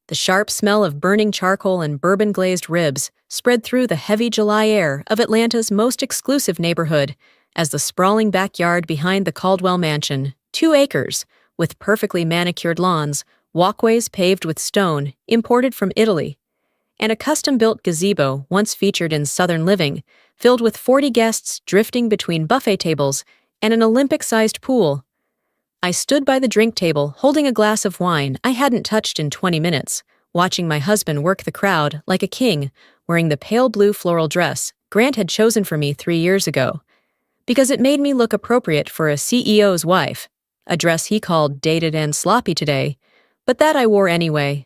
The sharp smell of burning charcoal and bourbon-glazed ribs spread through the heavy July air of Atlanta's most exclusive neighborhood as the sprawling backyard behind the Caldwell Mansion, 2 acres, with perfectly manicured lawns, walkways paved with stone, imported from Italy, and a custom-built gazebo once featured in Southern Living, filled with 40 guests drifting between buffet tables and an Olympic-sized pool. I stood by the drink table holding a glass of wine I hadn't touched in 20 minutes, watching my husband work the crowd like a king, wearing the pale blue floral dress Grant had chosen for me 3 years ago, because it made me look appropriate for a CEO's wife, a dress he called dated and sloppy today, but that I wore anyway.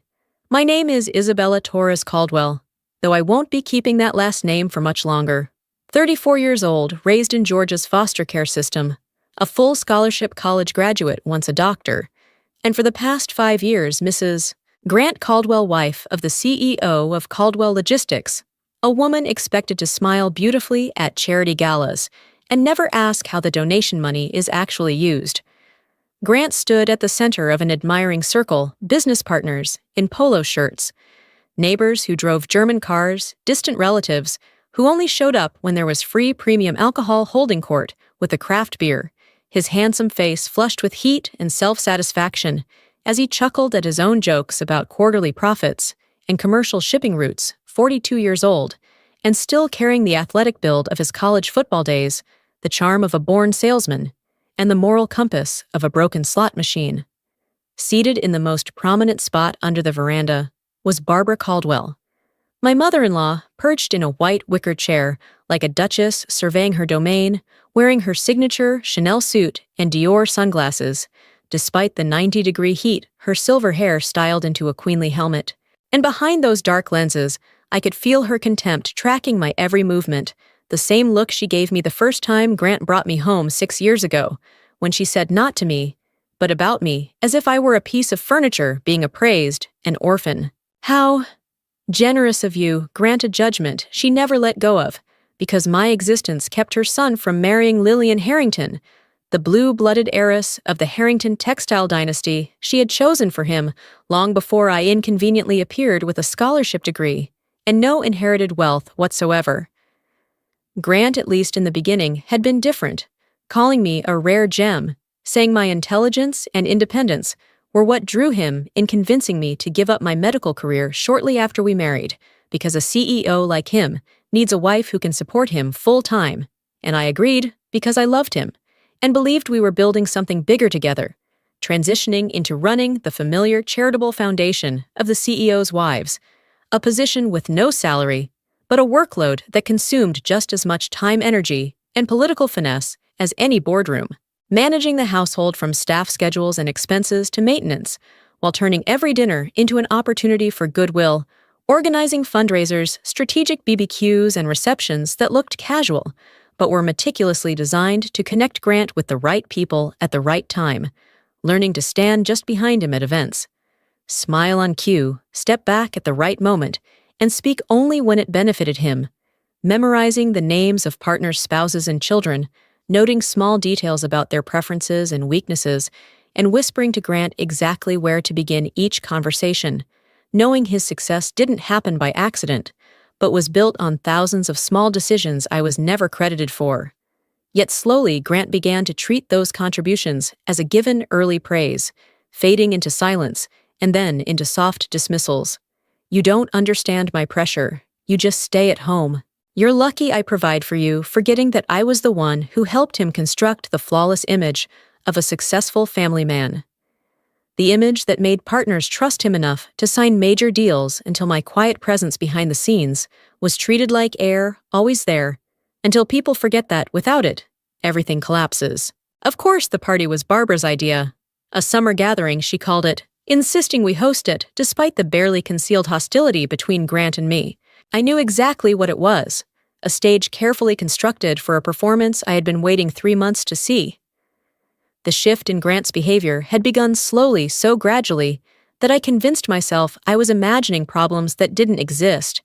My name is Isabella Torres Caldwell, though I won't be keeping that last name for much longer. 34 years old, raised in Georgia's foster care system, a full scholarship college graduate, once a doctor, and for the past 5 years, Mrs. Grant Caldwell, wife of the CEO of Caldwell Logistics, a woman expected to smile beautifully at charity galas and never ask how the donation money is actually used. Grant stood at the center of an admiring circle, business partners in polo shirts, neighbors who drove German cars, distant relatives who only showed up when there was free premium alcohol holding court with a craft beer, his handsome face flushed with heat and self-satisfaction as he chuckled at his own jokes about quarterly profits and commercial shipping routes, 42 years old, and still carrying the athletic build of his college football days, the charm of a born salesman, and the moral compass of a broken slot machine. Seated in the most prominent spot under the veranda was Barbara Caldwell, my mother-in-law, perched in a white wicker chair like a duchess surveying her domain, wearing her signature Chanel suit and Dior sunglasses. Despite the 90-degree heat, her silver hair styled into a queenly helmet. And behind those dark lenses, I could feel her contempt tracking my every movement, the same look she gave me the first time Grant brought me home 6 years ago, when she said not to me, but about me, as if I were a piece of furniture being appraised, an orphan. How generous of you, Grant, a judgment she never let go of, because my existence kept her son from marrying Lillian Harrington, the blue-blooded heiress of the Harrington textile dynasty she had chosen for him long before I inconveniently appeared with a scholarship degree and no inherited wealth whatsoever. Grant, at least in the beginning, had been different, calling me a rare gem, saying my intelligence and independence were what drew him in convincing me to give up my medical career shortly after we married, because a CEO like him needs a wife who can support him full-time, and I agreed because I loved him and believed we were building something bigger together, transitioning into running the familiar charitable foundation of the CEO's wives, a position with no salary, but a workload that consumed just as much time, energy, and political finesse as any boardroom, managing the household from staff schedules and expenses to maintenance, while turning every dinner into an opportunity for goodwill, organizing fundraisers, strategic BBQs, and receptions that looked casual, but were meticulously designed to connect Grant with the right people at the right time, learning to stand just behind him at events, smile on cue, step back at the right moment, and speak only when it benefited him, memorizing the names of partners' spouses and children, noting small details about their preferences and weaknesses, and whispering to Grant exactly where to begin each conversation, knowing his success didn't happen by accident, but was built on thousands of small decisions I was never credited for. Yet slowly, Grant began to treat those contributions as a given early praise, fading into silence and then into soft dismissals. You don't understand my pressure. You just stay at home. You're lucky I provide for you, forgetting that I was the one who helped him construct the flawless image of a successful family man. The image that made partners trust him enough to sign major deals until my quiet presence behind the scenes was treated like air, always there, until people forget that without it, everything collapses. Of course, the party was Barbara's idea. A summer gathering, she called it, insisting we host it despite the barely concealed hostility between Grant and me. I knew exactly what it was, a stage carefully constructed for a performance I had been waiting 3 months to see. The shift in Grant's behavior had begun slowly, so gradually, that I convinced myself I was imagining problems that didn't exist.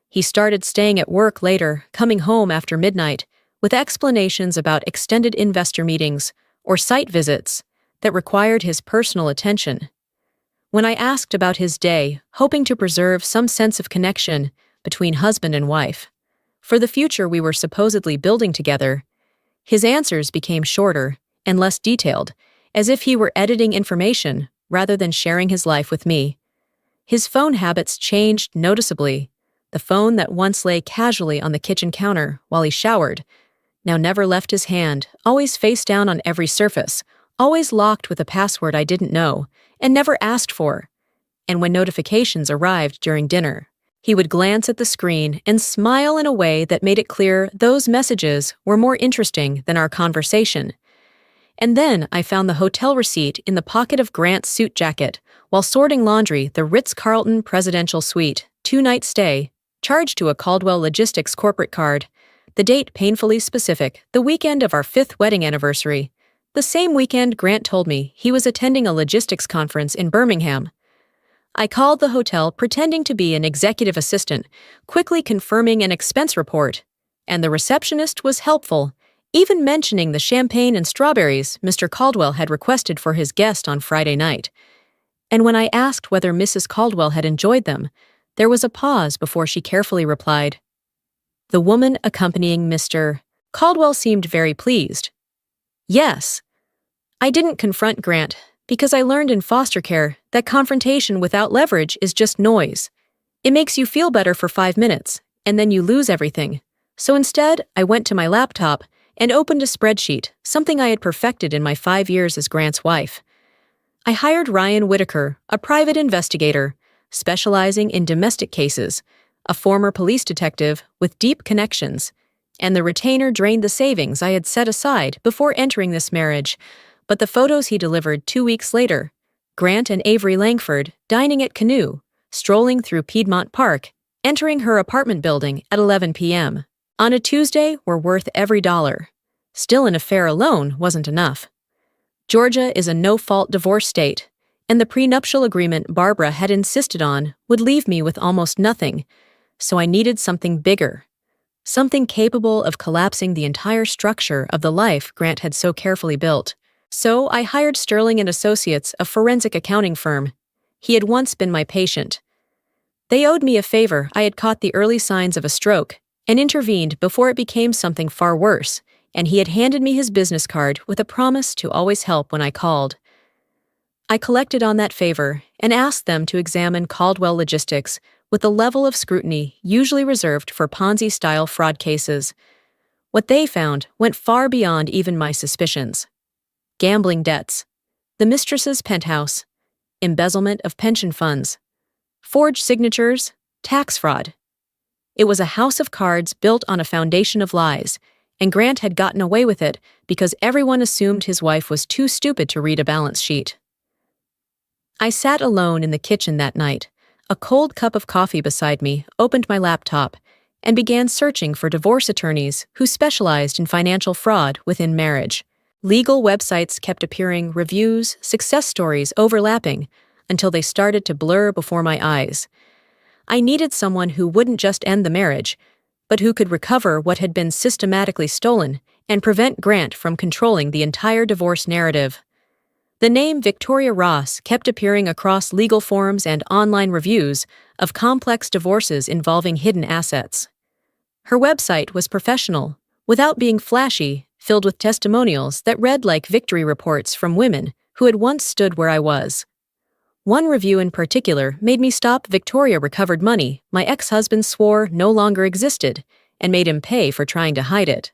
He started staying at work later, coming home after midnight, with explanations about extended investor meetings or site visits that required his personal attention. When I asked about his day, hoping to preserve some sense of connection between husband and wife, for the future we were supposedly building together, his answers became shorter and less detailed, as if he were editing information rather than sharing his life with me. His phone habits changed noticeably. The phone that once lay casually on the kitchen counter while he showered now never left his hand, always face down on every surface, always locked with a password I didn't know and never asked for. And when notifications arrived during dinner, he would glance at the screen and smile in a way that made it clear those messages were more interesting than our conversation. And then I found the hotel receipt in the pocket of Grant's suit jacket while sorting laundry, the Ritz-Carlton Presidential Suite, 2-night stay, charged to a Caldwell Logistics corporate card, the date painfully specific, the weekend of our 5th wedding anniversary. The same weekend Grant told me he was attending a logistics conference in Birmingham. I called the hotel pretending to be an executive assistant, quickly confirming an expense report, and the receptionist was helpful, even mentioning the champagne and strawberries Mr. Caldwell had requested for his guest on Friday night. And when I asked whether Mrs. Caldwell had enjoyed them, there was a pause before she carefully replied. The woman accompanying Mr. Caldwell seemed very pleased. Yes. I didn't confront Grant because I learned in foster care that confrontation without leverage is just noise. It makes you feel better for 5 minutes, and then you lose everything. So instead, I went to my laptop and opened a spreadsheet, something I had perfected in my 5 years as Grant's wife. I hired Ryan Whitaker, a private investigator, specializing in domestic cases, a former police detective with deep connections, and the retainer drained the savings I had set aside before entering this marriage. But the photos he delivered 2 weeks later, Grant and Avery Langford dining at Canoe, strolling through Piedmont Park, entering her apartment building at 11 p.m. on a Tuesday, were worth every dollar. Still, an affair alone wasn't enough. Georgia is a no-fault divorce state, and the prenuptial agreement Barbara had insisted on would leave me with almost nothing, so I needed something bigger, something capable of collapsing the entire structure of the life Grant had so carefully built. So I hired Sterling & Associates, a forensic accounting firm. He had once been my patient. They owed me a favor. I had caught the early signs of a stroke and intervened before it became something far worse, and he had handed me his business card with a promise to always help when I called. I collected on that favor and asked them to examine Caldwell Logistics with the level of scrutiny usually reserved for Ponzi-style fraud cases. What they found went far beyond even my suspicions. Gambling debts, the mistress's penthouse, embezzlement of pension funds, forged signatures, tax fraud. It was a house of cards built on a foundation of lies, and Grant had gotten away with it because everyone assumed his wife was too stupid to read a balance sheet. I sat alone in the kitchen that night, a cold cup of coffee beside me, opened my laptop, and began searching for divorce attorneys who specialized in financial fraud within marriage. Legal websites kept appearing, reviews, success stories overlapping, until they started to blur before my eyes. I needed someone who wouldn't just end the marriage, but who could recover what had been systematically stolen and prevent Grant from controlling the entire divorce narrative. The name Victoria Ross kept appearing across legal forums and online reviews of complex divorces involving hidden assets. Her website was professional, without being flashy, filled with testimonials that read like victory reports from women who had once stood where I was. One review in particular made me stop. Victoria recovered money my ex-husband swore no longer existed and made him pay for trying to hide it.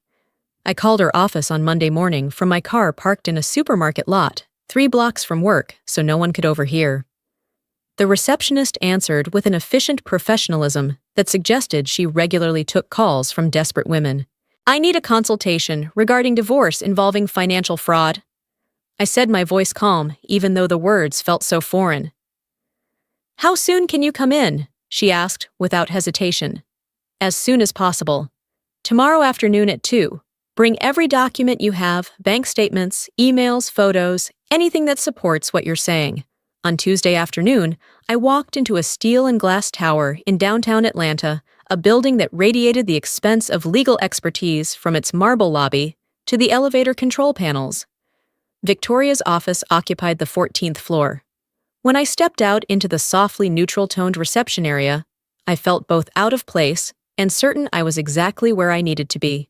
I called her office on Monday morning from my car parked in a supermarket lot, 3 blocks from work, so no one could overhear. The receptionist answered with an efficient professionalism that suggested she regularly took calls from desperate women. I need a consultation regarding divorce involving financial fraud. I said, my voice calm, even though the words felt so foreign. How soon can you come in? She asked without hesitation. As soon as possible. Tomorrow afternoon at 2. Bring every document you have, bank statements, emails, photos, anything that supports what you're saying. On Tuesday afternoon, I walked into a steel and glass tower in downtown Atlanta, a building that radiated the expense of legal expertise from its marble lobby to the elevator control panels. Victoria's office occupied the 14th floor. When I stepped out into the softly neutral-toned reception area, I felt both out of place and certain I was exactly where I needed to be.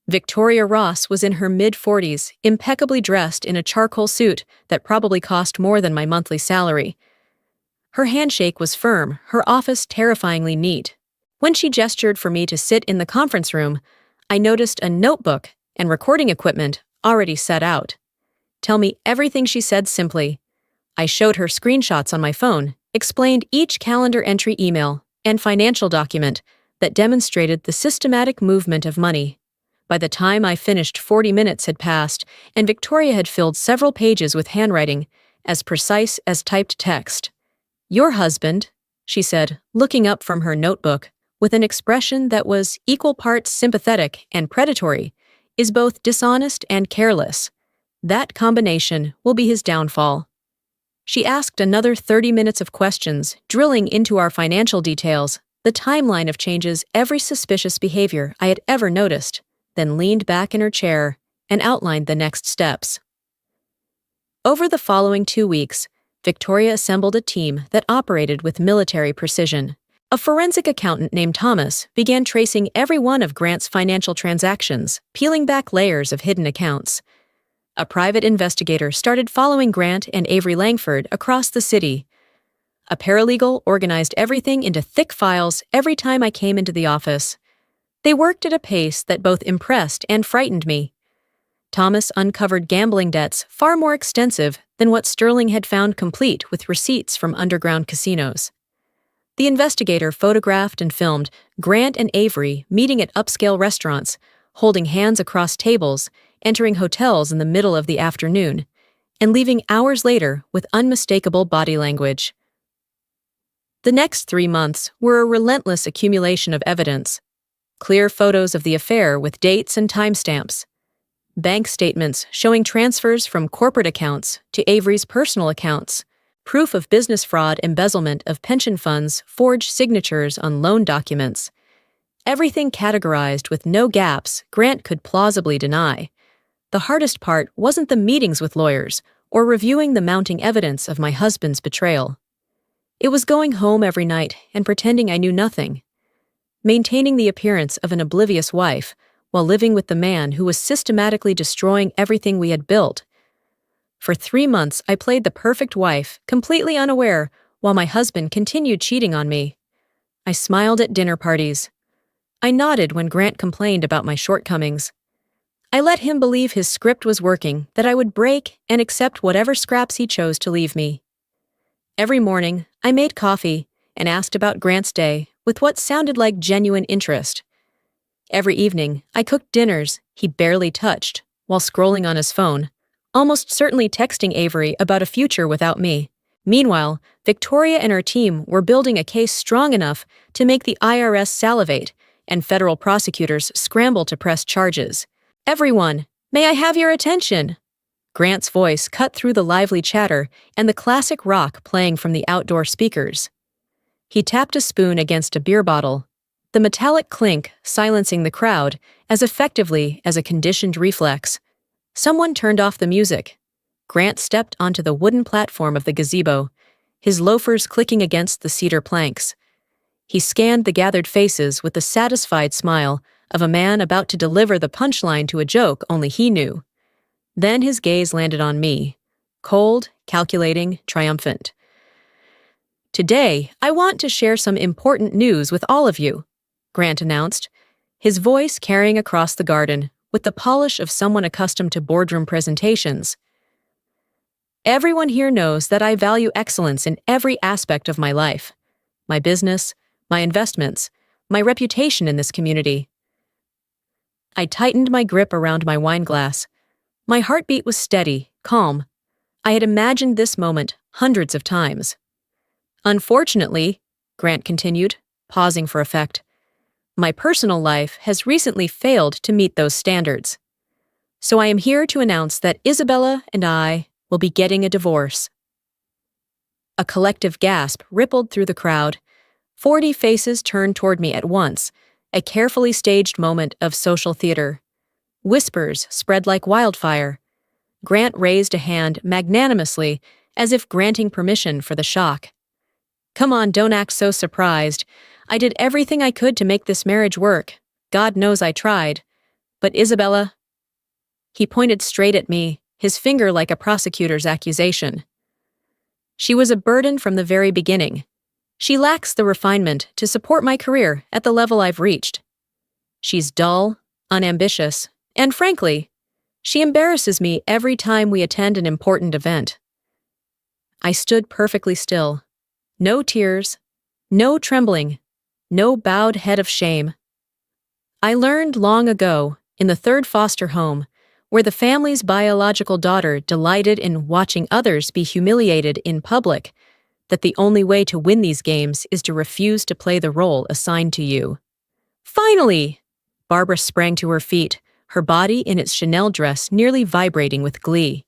Victoria Ross was in her mid-40s, impeccably dressed in a charcoal suit that probably cost more than my monthly salary. Her handshake was firm, her office terrifyingly neat. When she gestured for me to sit in the conference room, I noticed a notebook and recording equipment already set out. "Tell me everything," she said simply. I showed her screenshots on my phone, explained each calendar entry, email, and financial document that demonstrated the systematic movement of money. By the time I finished, 40 minutes had passed, and Victoria had filled several pages with handwriting, as precise as typed text. "Your husband," she said, looking up from her notebook, with an expression that was equal parts sympathetic and predatory, "is both dishonest and careless. That combination will be his downfall." She asked another 30 minutes of questions, drilling into our financial details, the timeline of changes, every suspicious behavior I had ever noticed, then leaned back in her chair and outlined the next steps. Over the following 2 weeks, Victoria assembled a team that operated with military precision. A forensic accountant named Thomas began tracing every one of Grant's financial transactions, peeling back layers of hidden accounts. A private investigator started following Grant and Avery Langford across the city. A paralegal organized everything into thick files every time I came into the office. They worked at a pace that both impressed and frightened me. Thomas uncovered gambling debts far more extensive than what Sterling had found, complete with receipts from underground casinos. The investigator photographed and filmed Grant and Avery meeting at upscale restaurants, holding hands across tables, entering hotels in the middle of the afternoon, and leaving hours later with unmistakable body language. The next 3 months were a relentless accumulation of evidence. Clear photos of the affair with dates and timestamps. Bank statements showing transfers from corporate accounts to Avery's personal accounts. Proof of business fraud, embezzlement of pension funds, forged signatures on loan documents. Everything categorized with no gaps Grant could plausibly deny. The hardest part wasn't the meetings with lawyers or reviewing the mounting evidence of my husband's betrayal. It was going home every night and pretending I knew nothing. Maintaining the appearance of an oblivious wife while living with the man who was systematically destroying everything we had built. For 3 months, I played the perfect wife, completely unaware, while my husband continued cheating on me. I smiled at dinner parties. I nodded when Grant complained about my shortcomings. I let him believe his script was working, that I would break and accept whatever scraps he chose to leave me. Every morning, I made coffee and asked about Grant's day with what sounded like genuine interest. Every evening, I cooked dinners he barely touched while scrolling on his phone, almost certainly texting Avery about a future without me. Meanwhile, Victoria and her team were building a case strong enough to make the IRS salivate and federal prosecutors scramble to press charges. "Everyone, may I have your attention?" Grant's voice cut through the lively chatter and the classic rock playing from the outdoor speakers. He tapped a spoon against a beer bottle, the metallic clink silencing the crowd as effectively as a conditioned reflex. Someone turned off the music. Grant stepped onto the wooden platform of the gazebo, his loafers clicking against the cedar planks. He scanned the gathered faces with the satisfied smile of a man about to deliver the punchline to a joke only he knew. Then his gaze landed on me, cold, calculating, triumphant. "Today, I want to share some important news with all of you," Grant announced, his voice carrying across the garden with the polish of someone accustomed to boardroom presentations. "Everyone here knows that I value excellence in every aspect of my life, my business, my investments, my reputation in this community." I tightened my grip around my wine glass. My heartbeat was steady, calm. I had imagined this moment hundreds of times. "Unfortunately," Grant continued, pausing for effect, "my personal life has recently failed to meet those standards. So I am here to announce that Isabella and I will be getting a divorce." A collective gasp rippled through the crowd. 40 faces turned toward me at once, a carefully staged moment of social theater. Whispers spread like wildfire. Grant raised a hand magnanimously as if granting permission for the shock. Come on, don't act so surprised. I did everything I could to make this marriage work. God knows I tried. But Isabella— He pointed straight at me, his finger like a prosecutor's accusation. She was a burden from the very beginning. She lacks the refinement to support my career at the level I've reached. She's dull, unambitious, and frankly, she embarrasses me every time we attend an important event. I stood perfectly still. No tears, no trembling, no bowed head of shame. I learned long ago, in the third foster home, where the family's biological daughter delighted in watching others be humiliated in public, that the only way to win these games is to refuse to play the role assigned to you. Finally! Barbara sprang to her feet, her body in its Chanel dress nearly vibrating with glee.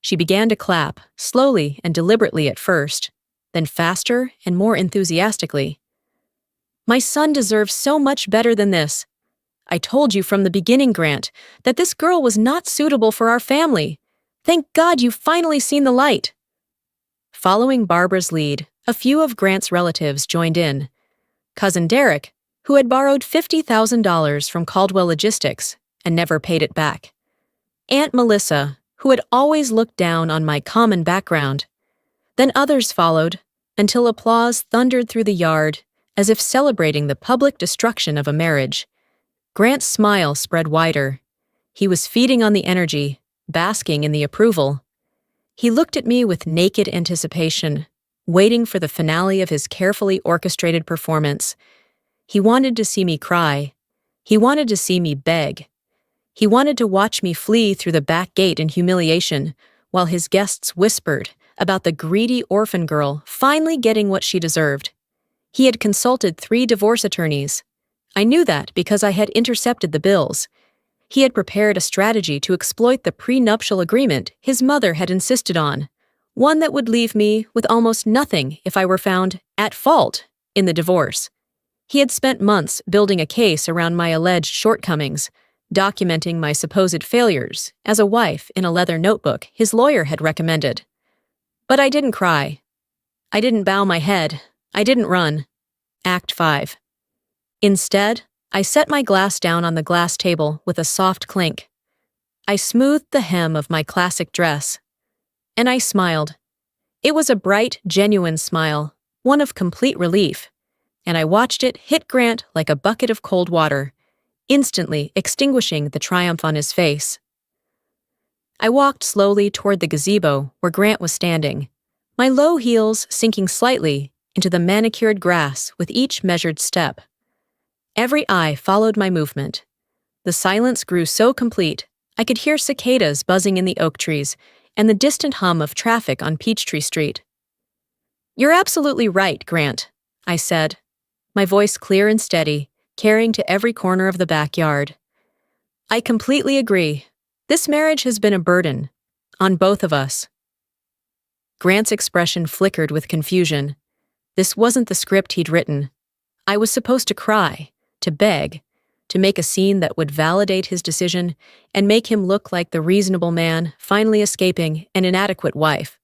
She began to clap, slowly and deliberately at first, then faster and more enthusiastically. My son deserves so much better than this. I told you from the beginning, Grant, that this girl was not suitable for our family. Thank God you've finally seen the light. Following Barbara's lead, a few of Grant's relatives joined in. Cousin Derek, who had borrowed $50,000 from Caldwell Logistics and never paid it back. Aunt Melissa, who had always looked down on my common background. Then others followed, until applause thundered through the yard, as if celebrating the public destruction of a marriage. Grant's smile spread wider. He was feeding on the energy, basking in the approval. He looked at me with naked anticipation, waiting for the finale of his carefully orchestrated performance. He wanted to see me cry. He wanted to see me beg. He wanted to watch me flee through the back gate in humiliation, while his guests whispered about the greedy orphan girl finally getting what she deserved. He had consulted 3 divorce attorneys. I knew that because I had intercepted the bills. He had prepared a strategy to exploit the prenuptial agreement his mother had insisted on, one that would leave me with almost nothing if I were found at fault in the divorce. He had spent months building a case around my alleged shortcomings, documenting my supposed failures as a wife in a leather notebook his lawyer had recommended. But I didn't cry. I didn't bow my head. I didn't run. Act 5. Instead, I set my glass down on the glass table with a soft clink. I smoothed the hem of my classic dress. And I smiled. It was a bright, genuine smile, one of complete relief. And I watched it hit Grant like a bucket of cold water, instantly extinguishing the triumph on his face. I walked slowly toward the gazebo where Grant was standing, my low heels sinking slightly into the manicured grass with each measured step. Every eye followed my movement. The silence grew so complete, I could hear cicadas buzzing in the oak trees and the distant hum of traffic on Peachtree Street. "You're absolutely right, Grant," I said, my voice clear and steady, carrying to every corner of the backyard. "I completely agree. This marriage has been a burden, on both of us." Grant's expression flickered with confusion. This wasn't the script he'd written. I was supposed to cry, to beg, to make a scene that would validate his decision and make him look like the reasonable man finally escaping an inadequate wife.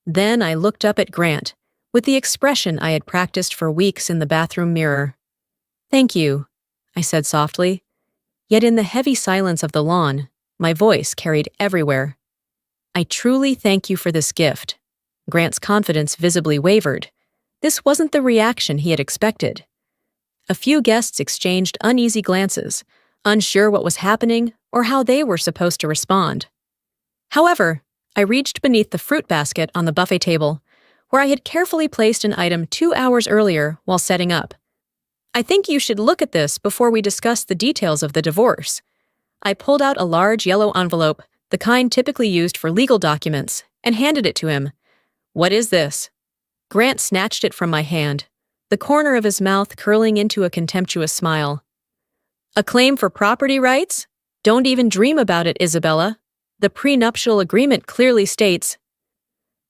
Then I looked up at Grant, with the expression I had practiced for weeks in the bathroom mirror. "Thank you," I said softly. Yet in the heavy silence of the lawn, my voice carried everywhere. "I truly thank you for this gift." Grant's confidence visibly wavered. This wasn't the reaction he had expected. A few guests exchanged uneasy glances, unsure what was happening or how they were supposed to respond. However, I reached beneath the fruit basket on the buffet table, where I had carefully placed an item 2 hours earlier while setting up. "I think you should look at this before we discuss the details of the divorce." I pulled out a large yellow envelope, the kind typically used for legal documents, and handed it to him. "What is this?" Grant snatched it from my hand, the corner of his mouth curling into a contemptuous smile. "A claim for property rights? Don't even dream about it, Isabella. The prenuptial agreement clearly states—"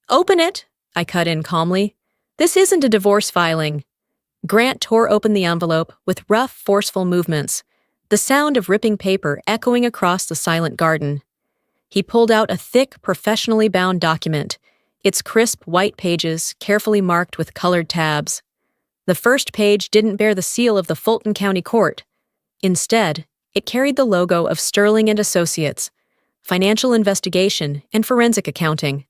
"Open it," I cut in calmly. "This isn't a divorce filing." Grant tore open the envelope with rough, forceful movements, the sound of ripping paper echoing across the silent garden. He pulled out a thick, professionally bound document, its crisp white pages carefully marked with colored tabs. The first page didn't bear the seal of the Fulton County Court. Instead, it carried the logo of Sterling and Associates, financial investigation and forensic accounting.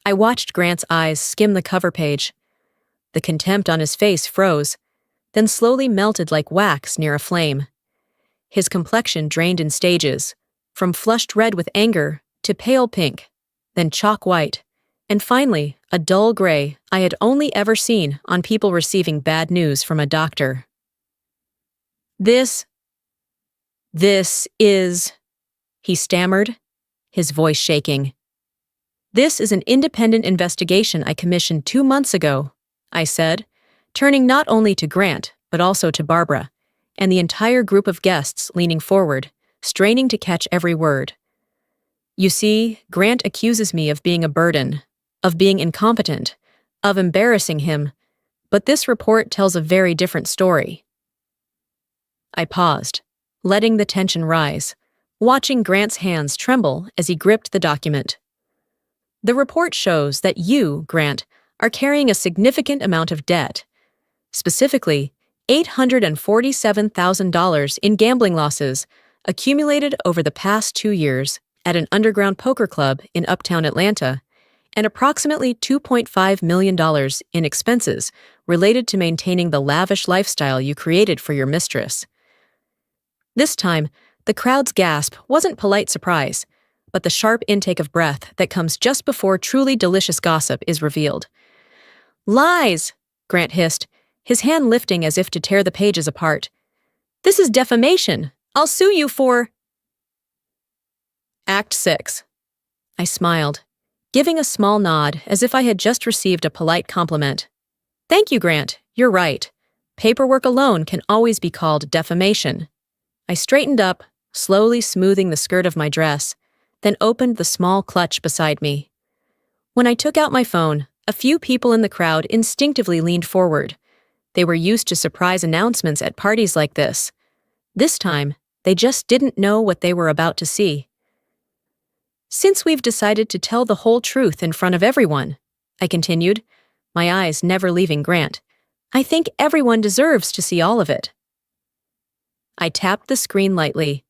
I watched Grant's eyes skim the cover page. The contempt on his face froze, then slowly melted like wax near a flame. His complexion drained in stages, from flushed red with anger to pale pink, then chalk white, and finally a dull gray I had only ever seen on people receiving bad news from a doctor. This is, he stammered, his voice shaking. This is an independent investigation I commissioned 2 months ago, I said, turning not only to Grant, but also to Barbara, and the entire group of guests leaning forward, straining to catch every word. You see, Grant accuses me of being a burden, of being incompetent, of embarrassing him, but this report tells a very different story. I paused, letting the tension rise, watching Grant's hands tremble as he gripped the document. The report shows that you, Grant, are carrying a significant amount of debt, specifically $847,000 in gambling losses accumulated over the past 2 years at an underground poker club in uptown Atlanta, and approximately $2.5 million in expenses related to maintaining the lavish lifestyle you created for your mistress. This time, the crowd's gasp wasn't polite surprise, but the sharp intake of breath that comes just before truly delicious gossip is revealed. Lies, Grant hissed, his hand lifting as if to tear the pages apart. This is defamation. I'll sue you for... Act 6. I smiled, giving a small nod as if I had just received a polite compliment. Thank you, Grant. You're right. Paperwork alone can always be called defamation. I straightened up, slowly smoothing the skirt of my dress, then opened the small clutch beside me. When I took out my phone, a few people in the crowd instinctively leaned forward. They were used to surprise announcements at parties like this. This time, they just didn't know what they were about to see. Since we've decided to tell the whole truth in front of everyone, I continued, my eyes never leaving Grant, I think everyone deserves to see all of it. I tapped the screen lightly.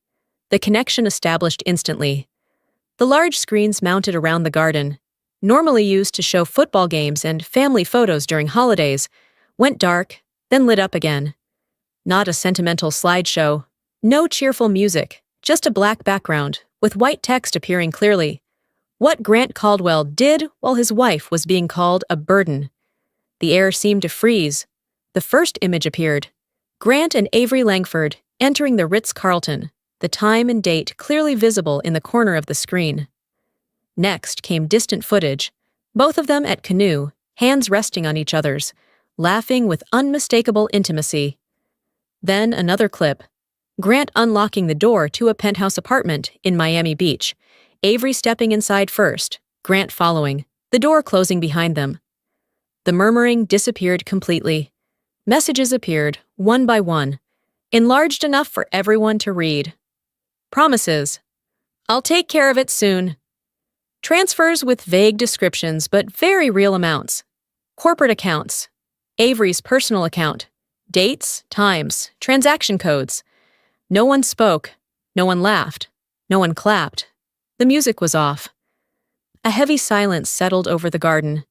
The connection established instantly. The large screens mounted around the garden, normally used to show football games and family photos during holidays, went dark, then lit up again. Not a sentimental slideshow, no cheerful music, just a black background, with white text appearing clearly. What Grant Caldwell did while his wife was being called a burden. The air seemed to freeze. The first image appeared. Grant and Avery Langford entering the Ritz-Carlton, the time and date clearly visible in the corner of the screen. Next came distant footage, both of them at canoe, hands resting on each other's, laughing with unmistakable intimacy. Then another clip, Grant unlocking the door to a penthouse apartment in Miami Beach, Avery stepping inside first, Grant following, the door closing behind them. The murmuring disappeared completely. Messages appeared, one by one, enlarged enough for everyone to read. Promises. I'll take care of it soon. Transfers with vague descriptions but very real amounts. Corporate accounts. Avery's personal account. Dates, times, transaction codes. No one spoke. No one laughed. No one clapped. The music was off. A heavy silence settled over the garden,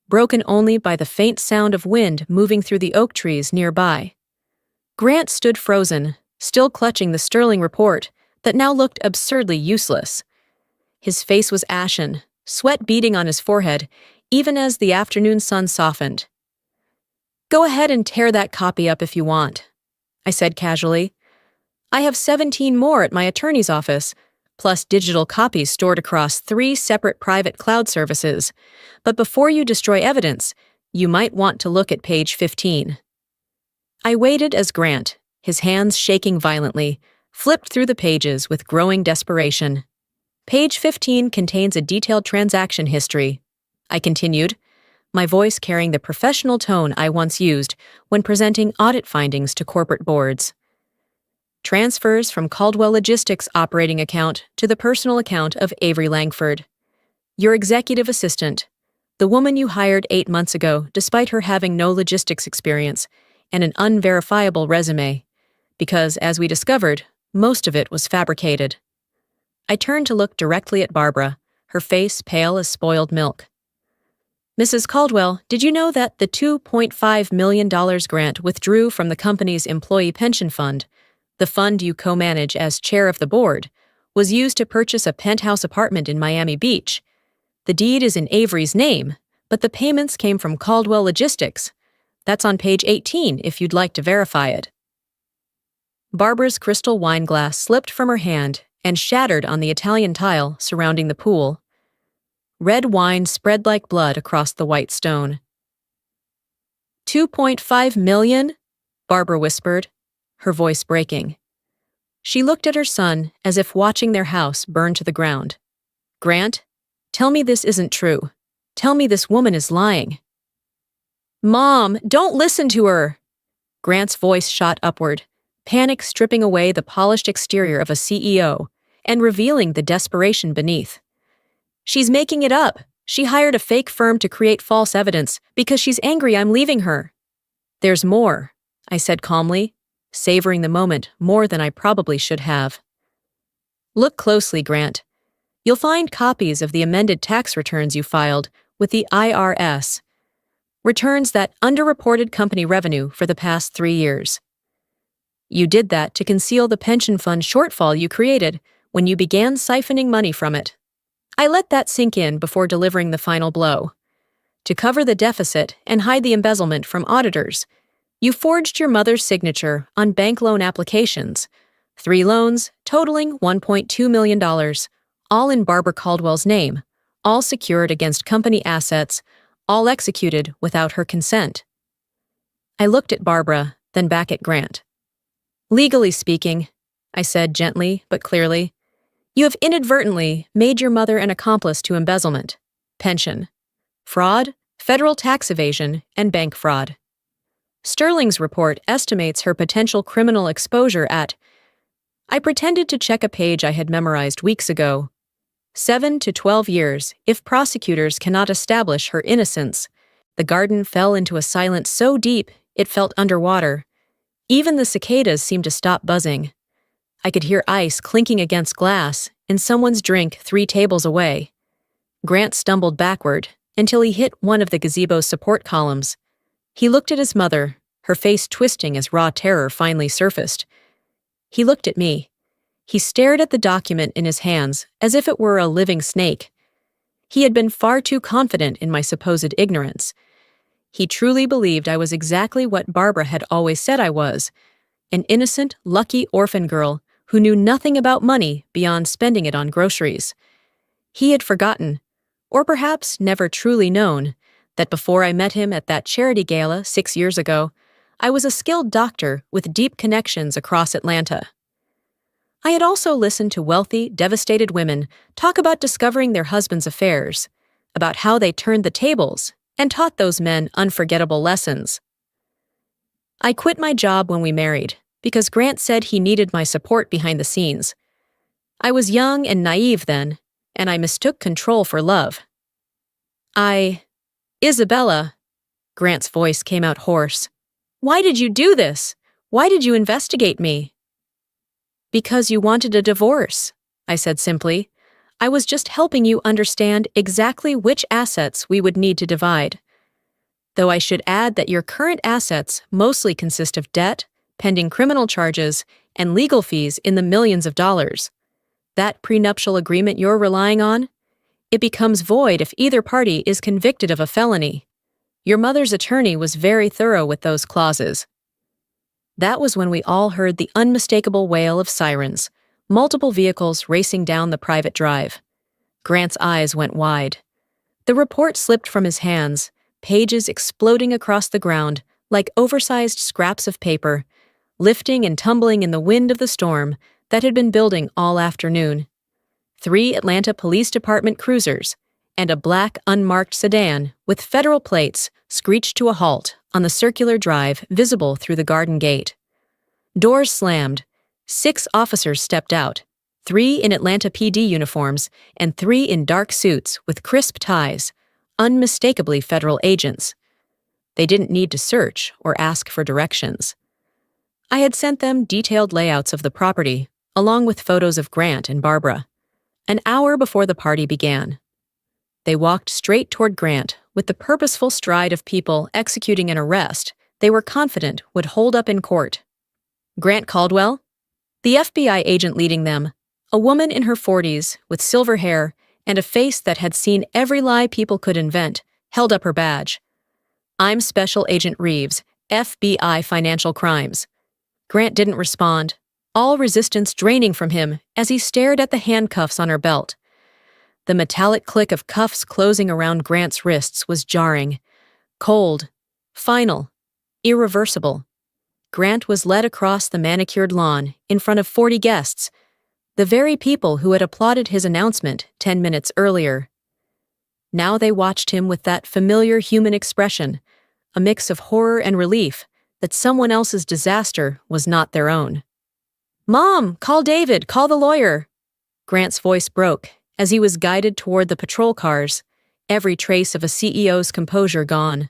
broken only by the faint sound of wind moving through the oak trees nearby. Grant stood frozen, still clutching the Sterling report that now looked absurdly useless. His face was ashen, sweat beading on his forehead, even as the afternoon sun softened. Go ahead and tear that copy up if you want, I said casually. I have 17 more at my attorney's office, plus digital copies stored across 3 separate private cloud services. But before you destroy evidence, you might want to look at page 15. I waited as Grant, his hands shaking violently, flipped through the pages with growing desperation. Page 15 contains a detailed transaction history, I continued, my voice carrying the professional tone I once used when presenting audit findings to corporate boards. Transfers from Caldwell Logistics operating account to the personal account of Avery Langford. Your executive assistant, The woman you hired 8 months ago, despite her having no logistics experience and an unverifiable resume. Because, as we discovered, most of it was fabricated. I turned to look directly at Barbara, her face pale as spoiled milk. Mrs. Caldwell, did you know that the $2.5 million grant withdrew from the company's employee pension fund, the fund you co-manage as chair of the board, was used to purchase a penthouse apartment in Miami Beach? The deed is in Avery's name, but the payments came from Caldwell Logistics. That's on page 18 if you'd like to verify it. Barbara's crystal wine glass slipped from her hand and shattered on the Italian tile surrounding the pool. Red wine spread like blood across the white stone. $2.5 million? Barbara whispered, her voice breaking. She looked at her son as if watching their house burn to the ground. Grant, tell me this isn't true. Tell me this woman is lying. Mom, don't listen to her! Grant's voice shot upward, panic stripping away the polished exterior of a CEO and revealing the desperation beneath. She's making it up. She hired a fake firm to create false evidence because she's angry I'm leaving her. There's more, I said calmly, savoring the moment more than I probably should have. Look closely, Grant. You'll find copies of the amended tax returns you filed with the IRS. Returns that underreported company revenue for the past 3 years. You did that to conceal the pension fund shortfall you created when you began siphoning money from it. I let that sink in before delivering the final blow. To cover the deficit and hide the embezzlement from auditors, you forged your mother's signature on bank loan applications, 3 loans totaling $1.2 million, all in Barbara Caldwell's name, all secured against company assets, all executed without her consent. I looked at Barbara, then back at Grant. Legally speaking, I said gently but clearly, you have inadvertently made your mother an accomplice to embezzlement, pension, fraud, federal tax evasion, and bank fraud. Sterling's report estimates her potential criminal exposure at, I pretended to check a page I had memorized weeks ago, 7 to 12 years if prosecutors cannot establish her innocence. The garden fell into a silence so deep it felt underwater. Even the cicadas seemed to stop buzzing. I could hear ice clinking against glass in someone's drink 3 tables away. Grant stumbled backward until he hit one of the gazebo's support columns. He looked at his mother, her face twisting as raw terror finally surfaced. He looked at me. He stared at the document in his hands as if it were a living snake. He had been far too confident in my supposed ignorance. He truly believed I was exactly what Barbara had always said I was, an innocent, lucky orphan girl who knew nothing about money beyond spending it on groceries. He had forgotten, or perhaps never truly known, that before I met him at that charity gala 6 years ago, I was a skilled doctor with deep connections across Atlanta. I had also listened to wealthy, devastated women talk about discovering their husbands' affairs, about how they turned the tables and taught those men unforgettable lessons. I quit my job when we married because Grant said he needed my support behind the scenes. I was young and naive then, and I mistook control for love. Isabella, Grant's voice came out hoarse. Why did you do this? Why did you investigate me? Because you wanted a divorce, I said simply. I was just helping you understand exactly which assets we would need to divide. Though I should add that your current assets mostly consist of debt, pending criminal charges, and legal fees in the millions of dollars. That prenuptial agreement you're relying on? It becomes void if either party is convicted of a felony. Your mother's attorney was very thorough with those clauses. That was when we all heard the unmistakable wail of sirens, multiple vehicles racing down the private drive. Grant's eyes went wide. The report slipped from his hands, pages exploding across the ground like oversized scraps of paper, lifting and tumbling in the wind of the storm that had been building all afternoon. 3 Atlanta Police Department cruisers and a black unmarked sedan with federal plates screeched to a halt on the circular drive visible through the garden gate. Doors slammed. 6 officers stepped out, 3 in Atlanta PD uniforms and 3 in dark suits with crisp ties, unmistakably federal agents. They didn't need to search or ask for directions. I had sent them detailed layouts of the property, along with photos of Grant and Barbara, an hour before the party began. They walked straight toward Grant with the purposeful stride of people executing an arrest they were confident would hold up in court. Grant Caldwell? The FBI agent leading them, a woman in her 40s with silver hair and a face that had seen every lie people could invent, held up her badge. I'm Special Agent Reeves, FBI Financial Crimes. Grant didn't respond, all resistance draining from him as he stared at the handcuffs on her belt. The metallic click of cuffs closing around Grant's wrists was jarring, cold, final, irreversible. Grant was led across the manicured lawn in front of 40 guests, the very people who had applauded his announcement 10 minutes earlier. Now they watched him with that familiar human expression, a mix of horror and relief that someone else's disaster was not their own. "Mom, call David, call the lawyer." Grant's voice broke as he was guided toward the patrol cars, every trace of a CEO's composure gone.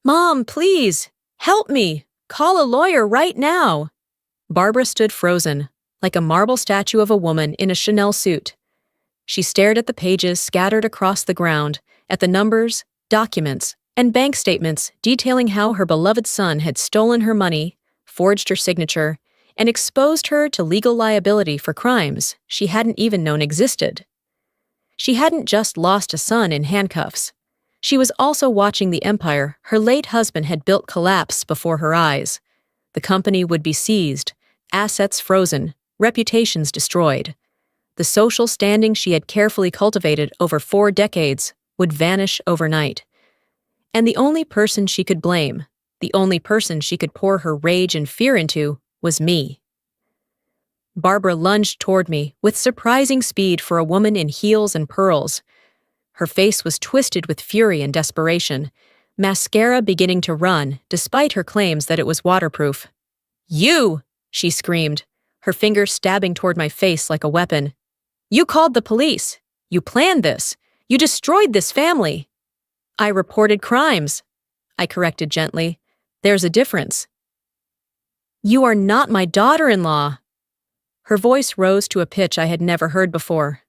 "Mom, please, help me. Call a lawyer right now." Barbara stood frozen, like a marble statue of a woman in a Chanel suit. She stared at the pages scattered across the ground, at the numbers, documents, and bank statements detailing how her beloved son had stolen her money, forged her signature, and exposed her to legal liability for crimes she hadn't even known existed. She hadn't just lost a son in handcuffs. She was also watching the empire her late husband had built collapse before her eyes. The company would be seized, assets frozen, reputations destroyed. The social standing she had carefully cultivated over 4 decades would vanish overnight. And the only person she could blame, the only person she could pour her rage and fear into, was me. Barbara lunged toward me with surprising speed for a woman in heels and pearls. Her face was twisted with fury and desperation, mascara beginning to run despite her claims that it was waterproof. "You!" she screamed, her finger stabbing toward my face like a weapon. "You called the police. You planned this. You destroyed this family." "I reported crimes," I corrected gently. "There's a difference." "You are not my daughter-in-law." Her voice rose to a pitch I had never heard before.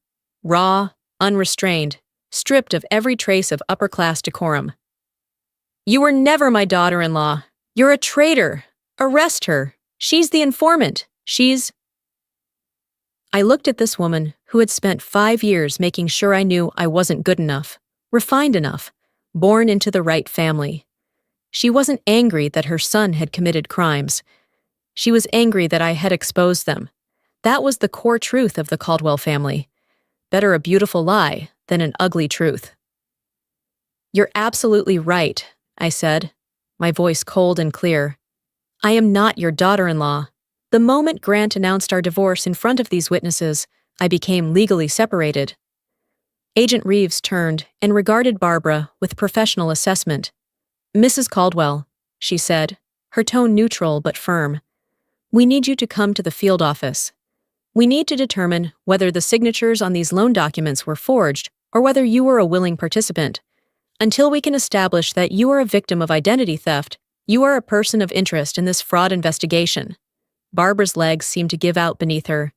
Raw, unrestrained, stripped of every trace of upper-class decorum. "You were never my daughter-in-law. You're a traitor. Arrest her. She's the informant. She's—" I looked at this woman who had spent 5 years making sure I knew I wasn't good enough, refined enough, born into the right family. She wasn't angry that her son had committed crimes. She was angry that I had exposed them. That was the core truth of the Caldwell family. Better a beautiful lie than an ugly truth. "You're absolutely right," I said, my voice cold and clear. "I am not your daughter-in-law. The moment Grant announced our divorce in front of these witnesses, I became legally separated." Agent Reeves turned and regarded Barbara with professional assessment. "Mrs. Caldwell," she said, her tone neutral but firm, "we need you to come to the field office. We need to determine whether the signatures on these loan documents were forged or whether you were a willing participant. Until we can establish that you are a victim of identity theft, you are a person of interest in this fraud investigation." Barbara's legs seemed to give out beneath her.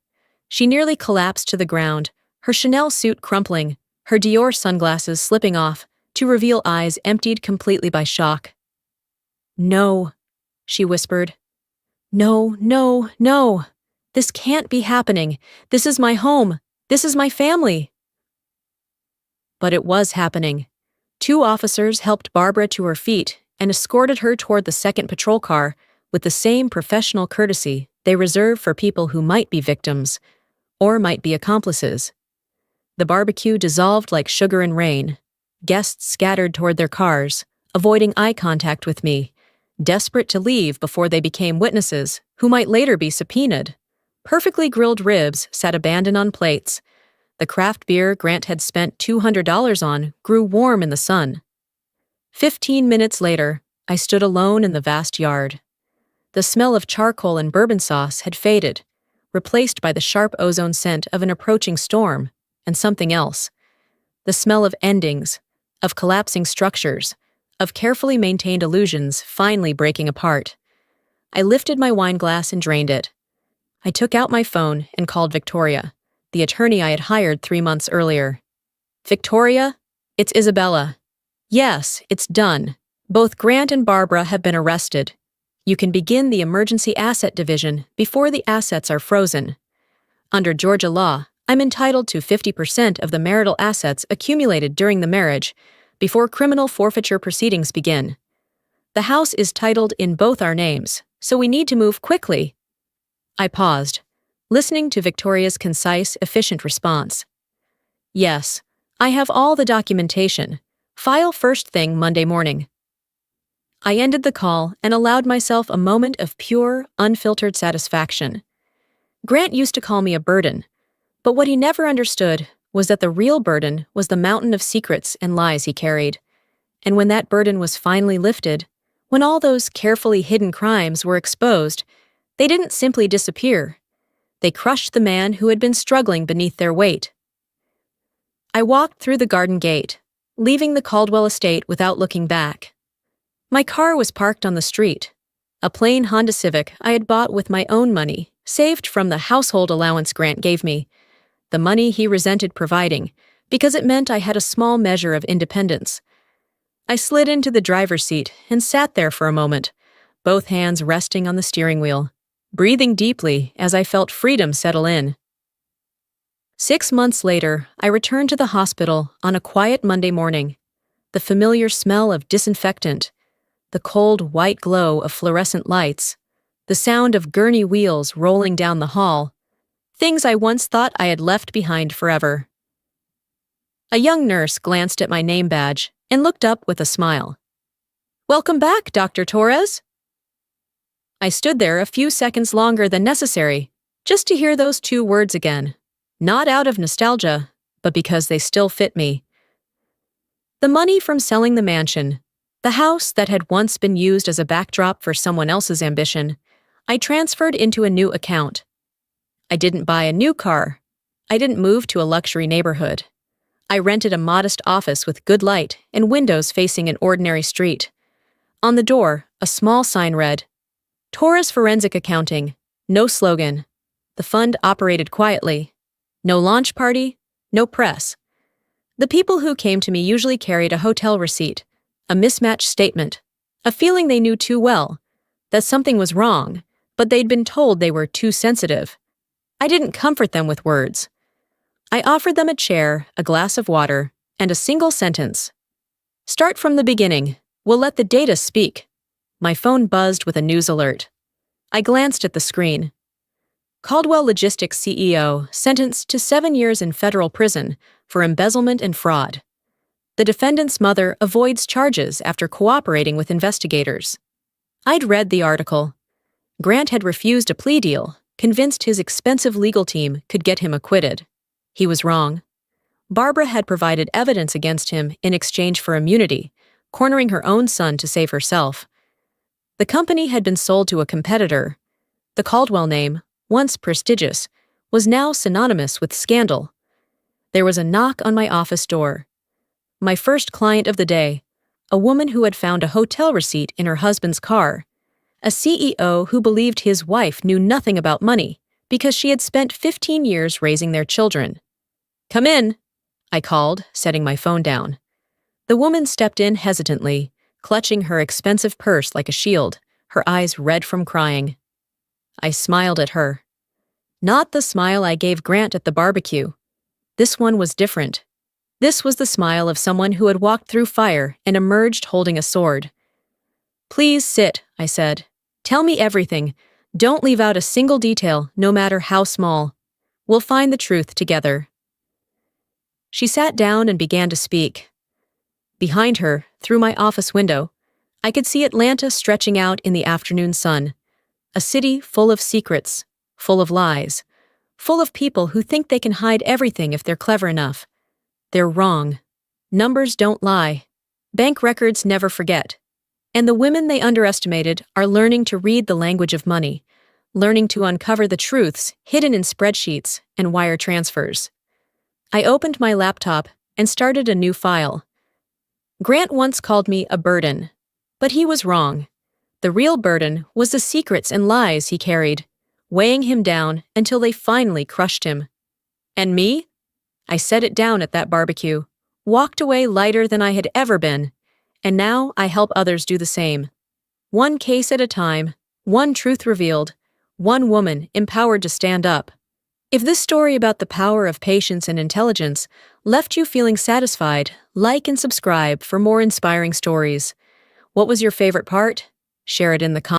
She nearly collapsed to the ground, her Chanel suit crumpling, her Dior sunglasses slipping off, to reveal eyes emptied completely by shock. "No," she whispered. "No, no, no. This can't be happening. This is my home. This is my family." But it was happening. 2 officers helped Barbara to her feet and escorted her toward the second patrol car with the same professional courtesy they reserve for people who might be victims or might be accomplices. The barbecue dissolved like sugar in rain. Guests scattered toward their cars, avoiding eye contact with me, desperate to leave before they became witnesses who might later be subpoenaed. Perfectly grilled ribs sat abandoned on plates. The craft beer Grant had spent $200 on grew warm in the sun. 15 minutes later, I stood alone in the vast yard. The smell of charcoal and bourbon sauce had faded, replaced by the sharp ozone scent of an approaching storm and something else. The smell of endings, of collapsing structures, of carefully maintained illusions finally breaking apart. I lifted my wine glass and drained it. I took out my phone and called Victoria, the attorney I had hired 3 months earlier. Victoria, it's Isabella. Yes, it's done. Both Grant and Barbara have been arrested. You can begin the emergency asset division before the assets are frozen. Under Georgia law, I'm entitled to 50% of the marital assets accumulated during the marriage before criminal forfeiture proceedings begin. The house is titled in both our names, so we need to move quickly. I paused, listening to Victoria's concise, efficient response. Yes, I have all the documentation. File first thing Monday morning. I ended the call and allowed myself a moment of pure, unfiltered satisfaction. Grant used to call me a burden, but what he never understood was that the real burden was the mountain of secrets and lies he carried. And when that burden was finally lifted, when all those carefully hidden crimes were exposed, they didn't simply disappear. They crushed the man who had been struggling beneath their weight. I walked through the garden gate, leaving the Caldwell estate without looking back. My car was parked on the street, a plain Honda Civic I had bought with my own money, saved from the household allowance Grant gave me, the money he resented providing, because it meant I had a small measure of independence. I slid into the driver's seat and sat there for a moment, both hands resting on the steering wheel, breathing deeply as I felt freedom settle in. 6 months later, I returned to the hospital on a quiet Monday morning. The familiar smell of disinfectant, the cold white glow of fluorescent lights, the sound of gurney wheels rolling down the hall, things I once thought I had left behind forever. A young nurse glanced at my name badge and looked up with a smile. "Welcome back, Dr. Torres." I stood there a few seconds longer than necessary, just to hear those 2 words again, not out of nostalgia, but because they still fit me. The money from selling the mansion, the house that had once been used as a backdrop for someone else's ambition, I transferred into a new account. I didn't buy a new car. I didn't move to a luxury neighborhood. I rented a modest office with good light and windows facing an ordinary street. On the door, a small sign read, "Torres Forensic Accounting, no slogan. The fund operated quietly. No launch party, no press." The people who came to me usually carried a hotel receipt, a mismatched statement, a feeling they knew too well, that something was wrong, but they'd been told they were too sensitive. I didn't comfort them with words. I offered them a chair, a glass of water, and a single sentence. "Start from the beginning. We'll let the data speak." My phone buzzed with a news alert. I glanced at the screen. Caldwell Logistics CEO sentenced to 7 years in federal prison for embezzlement and fraud. The defendant's mother avoids charges after cooperating with investigators. I'd read the article. Grant had refused a plea deal, convinced his expensive legal team could get him acquitted. He was wrong. Barbara had provided evidence against him in exchange for immunity, cornering her own son to save herself. The company had been sold to a competitor. The Caldwell name, once prestigious, was now synonymous with scandal. There was a knock on my office door. My first client of the day, a woman who had found a hotel receipt in her husband's car, a CEO who believed his wife knew nothing about money because she had spent 15 years raising their children. "Come in," I called, setting my phone down. The woman stepped in hesitantly, clutching her expensive purse like a shield, her eyes red from crying. I smiled at her. Not the smile I gave Grant at the barbecue. This one was different. This was the smile of someone who had walked through fire and emerged holding a sword. "Please sit," I said. "Tell me everything. Don't leave out a single detail, no matter how small. We'll find the truth together." She sat down and began to speak. Behind her, through my office window, I could see Atlanta stretching out in the afternoon sun, a city full of secrets, full of lies, full of people who think they can hide everything if they're clever enough. They're wrong. Numbers don't lie. Bank records never forget. And the women they underestimated are learning to read the language of money, learning to uncover the truths hidden in spreadsheets and wire transfers. I opened my laptop and started a new file. Grant once called me a burden, but he was wrong. The real burden was the secrets and lies he carried, weighing him down until they finally crushed him. And me? I set it down at that barbecue, walked away lighter than I had ever been, and now I help others do the same. One case at a time, one truth revealed, one woman empowered to stand up. If this story about the power of patience and intelligence left you feeling satisfied, like and subscribe for more inspiring stories. What was your favorite part? Share it in the comments.